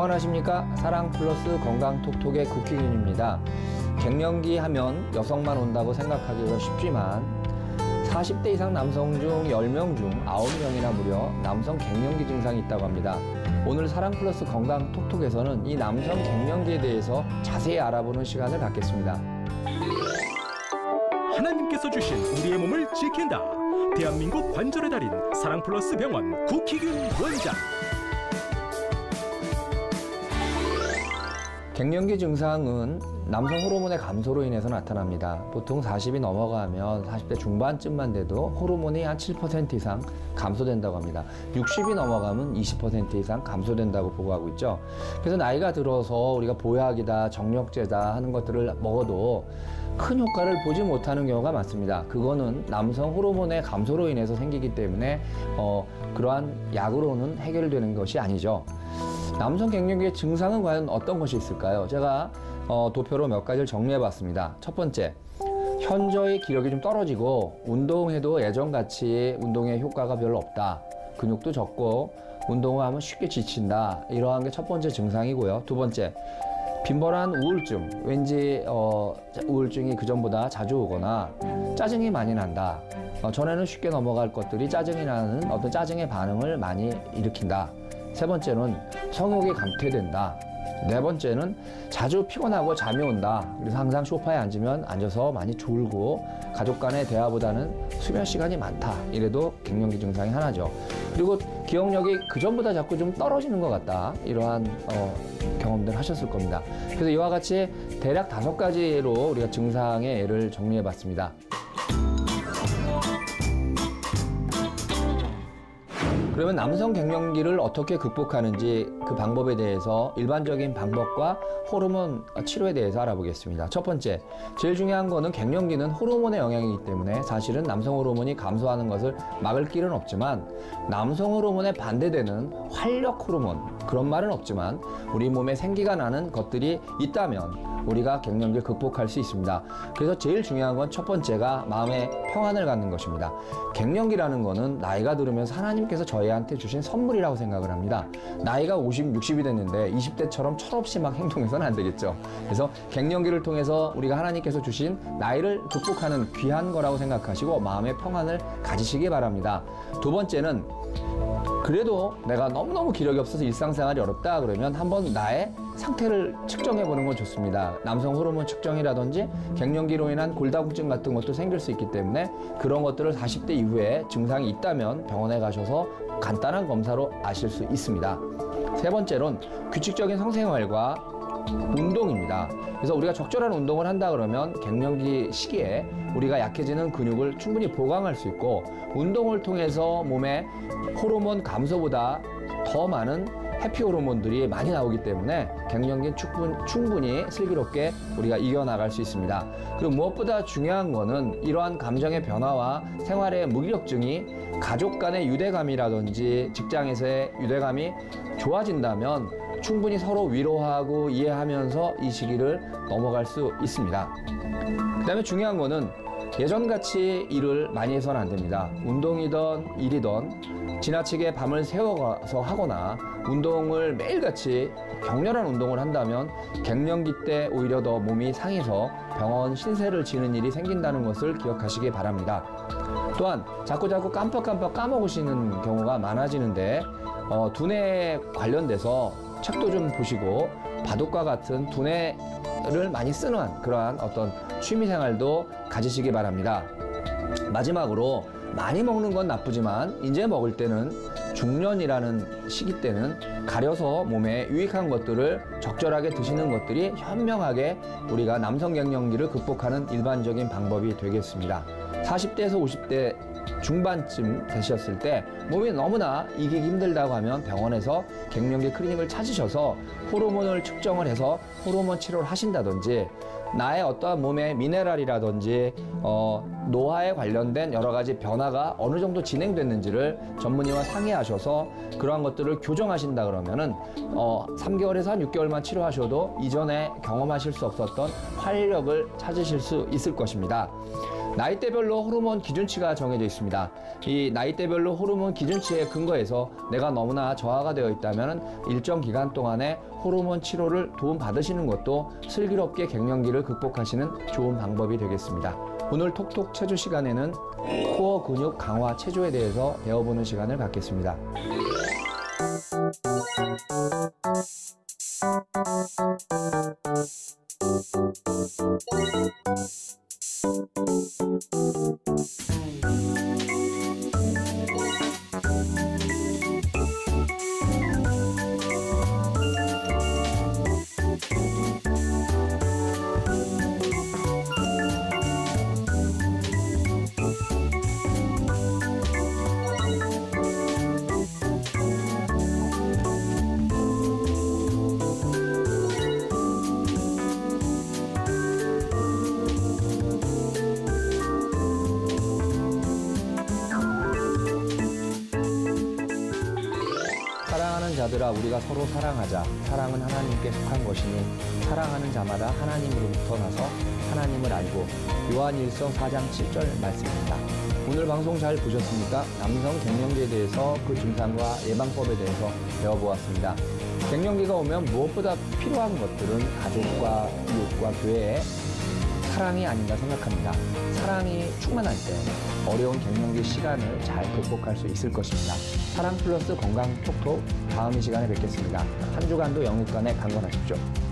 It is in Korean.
안녕하십니까. 사랑플러스 건강톡톡의 국희균입니다. 갱년기 하면 여성만 온다고 생각하기가 쉽지만 40대 이상 남성 중 10명 중 9명이나 무려 남성 갱년기 증상이 있다고 합니다. 오늘 사랑플러스 건강톡톡에서는 이 남성 갱년기에 대해서 자세히 알아보는 시간을 갖겠습니다. 하나님께서 주신 우리의 몸을 지킨다. 대한민국 관절의 달인 사랑플러스 병원 국희균 원장. 갱년기 증상은 남성 호르몬의 감소로 인해서 나타납니다. 보통 40이 넘어가면 40대 중반쯤만 돼도 호르몬이 한 7% 이상 감소된다고 합니다. 60이 넘어가면 20% 이상 감소된다고 보고하고 있죠. 그래서 나이가 들어서 우리가 보약이다, 정력제다 하는 것들을 먹어도 큰 효과를 보지 못하는 경우가 많습니다. 그거는 남성 호르몬의 감소로 인해서 생기기 때문에 그러한 약으로는 해결되는 것이 아니죠. 남성 갱년기의 증상은 과연 어떤 것이 있을까요? 제가 도표로 몇 가지를 정리해 봤습니다. 첫 번째, 현저히 기력이 좀 떨어지고 운동해도 예전같이 운동의 효과가 별로 없다. 근육도 적고 운동을 하면 쉽게 지친다. 이러한 게 첫 번째 증상이고요. 두 번째, 빈번한 우울증, 왠지 우울증이 그전보다 자주 오거나 짜증이 많이 난다. 전에는 쉽게 넘어갈 것들이 짜증이 나는 어떤 짜증의 반응을 많이 일으킨다. 세 번째는 성욕이 감퇴된다. 네 번째는 자주 피곤하고 잠이 온다. 그래서 항상 소파에 앉으면 앉아서 많이 졸고 가족 간의 대화보다는 수면 시간이 많다. 이래도 갱년기 증상이 하나죠. 그리고 기억력이 그전보다 자꾸 좀 떨어지는 것 같다. 이러한 경험들 하셨을 겁니다. 그래서 이와 같이 대략 5가지로 우리가 증상의 예를 정리해 봤습니다. 그러면 남성 갱년기를 어떻게 극복하는지 그 방법에 대해서 일반적인 방법과 호르몬 치료에 대해서 알아보겠습니다. 첫 번째, 제일 중요한 거는 갱년기는 호르몬의 영향이기 때문에 사실은 남성 호르몬이 감소하는 것을 막을 길은 없지만 남성 호르몬에 반대되는 활력 호르몬, 그런 말은 없지만 우리 몸에 생기가 나는 것들이 있다면 우리가 갱년기를 극복할 수 있습니다. 그래서 제일 중요한 건 첫 번째가 마음의 평안을 갖는 것입니다. 갱년기라는 거는 나이가 들으면서 하나님께서 저희한테 주신 선물이라고 생각을 합니다. 나이가 50, 60이 됐는데 20대처럼 철없이 막 행동해서는 안 되겠죠. 그래서 갱년기를 통해서 우리가 하나님께서 주신 나이를 극복하는 귀한 거라고 생각하시고 마음의 평안을 가지시기 바랍니다. 두 번째는 그래도 내가 너무너무 기력이 없어서 일상생활이 어렵다 그러면 한번 나의 상태를 측정해 보는 건 좋습니다. 남성 호르몬 측정이라든지 갱년기로 인한 골다공증 같은 것도 생길 수 있기 때문에 그런 것들을 40대 이후에 증상이 있다면 병원에 가셔서 간단한 검사로 아실 수 있습니다. 세 번째로는 규칙적인 성생활과 운동입니다. 그래서 우리가 적절한 운동을 한다 그러면 갱년기 시기에 우리가 약해지는 근육을 충분히 보강할 수 있고 운동을 통해서 몸에 호르몬 감소보다 더 많은 해피 호르몬들이 많이 나오기 때문에 갱년기는 충분히 슬기롭게 우리가 이겨나갈 수 있습니다. 그리고 무엇보다 중요한 거는 이러한 감정의 변화와 생활의 무기력증이 가족 간의 유대감이라든지 직장에서의 유대감이 좋아진다면 충분히 서로 위로하고 이해하면서 이 시기를 넘어갈 수 있습니다. 그 다음에 중요한 거는 예전같이 일을 많이 해서는 안 됩니다. 운동이든 일이든 지나치게 밤을 새워서 하거나 운동을 매일같이 격렬한 운동을 한다면 갱년기 때 오히려 더 몸이 상해서 병원 신세를 지는 일이 생긴다는 것을 기억하시기 바랍니다. 또한 자꾸자꾸 깜빡깜빡 까먹으시는 경우가 많아지는데 두뇌에 관련돼서 책도 좀 보시고 바둑과 같은 두뇌를 많이 쓰는 그러한 어떤 취미생활도 가지시기 바랍니다. 마지막으로 많이 먹는 건 나쁘지만 이제 먹을 때는 중년이라는 시기 때는 가려서 몸에 유익한 것들을 적절하게 드시는 것들이 현명하게 우리가 남성 갱년기를 극복하는 일반적인 방법이 되겠습니다. 40대에서 50대 중반쯤 되셨을 때 몸이 너무나 이기기 힘들다고 하면 병원에서 갱년기 클리닉을 찾으셔서 호르몬을 측정을 해서 호르몬 치료를 하신다든지 나의 어떠한 몸의 미네랄이라든지 노화에 관련된 여러 가지 변화가 어느 정도 진행됐는지를 전문의와 상의하셔서 그러한 것들을 교정하신다 그러면은 3개월에서 한 6개월만 치료하셔도 이전에 경험하실 수 없었던 활력을 찾으실 수 있을 것입니다. 나이대별로 호르몬 기준치가 정해져 있습니다. 이 나이대별로 호르몬 기준치에 근거해서 내가 너무나 저하가 되어 있다면 일정 기간 동안에 호르몬 치료를 도움받으시는 것도 슬기롭게 갱년기를 극복하시는 좋은 방법이 되겠습니다. 오늘 톡톡 체조 시간에는 코어 근육 강화 체조에 대해서 배워보는 시간을 갖겠습니다. 사랑하는 자들아 우리가 서로 사랑하자. 사랑은 하나님께 속한 것이니 사랑하는 자마다 하나님으로부터 나서 하나님을 알고. 요한일서 4장 7절 말씀입니다. 오늘 방송 잘 보셨습니까? 남성 갱년기에 대해서 그 증상과 예방법에 대해서 배워보았습니다. 갱년기가 오면 무엇보다 필요한 것들은 가족과 이웃과 교회의 사랑이 아닌가 생각합니다. 사랑이 충만할 때 어려운 갱년기 시간을 잘 극복할 수 있을 것입니다. 사랑 플러스 건강 톡톡 다음 이 시간에 뵙겠습니다. 한 주간도 영육간에 강건하십시오.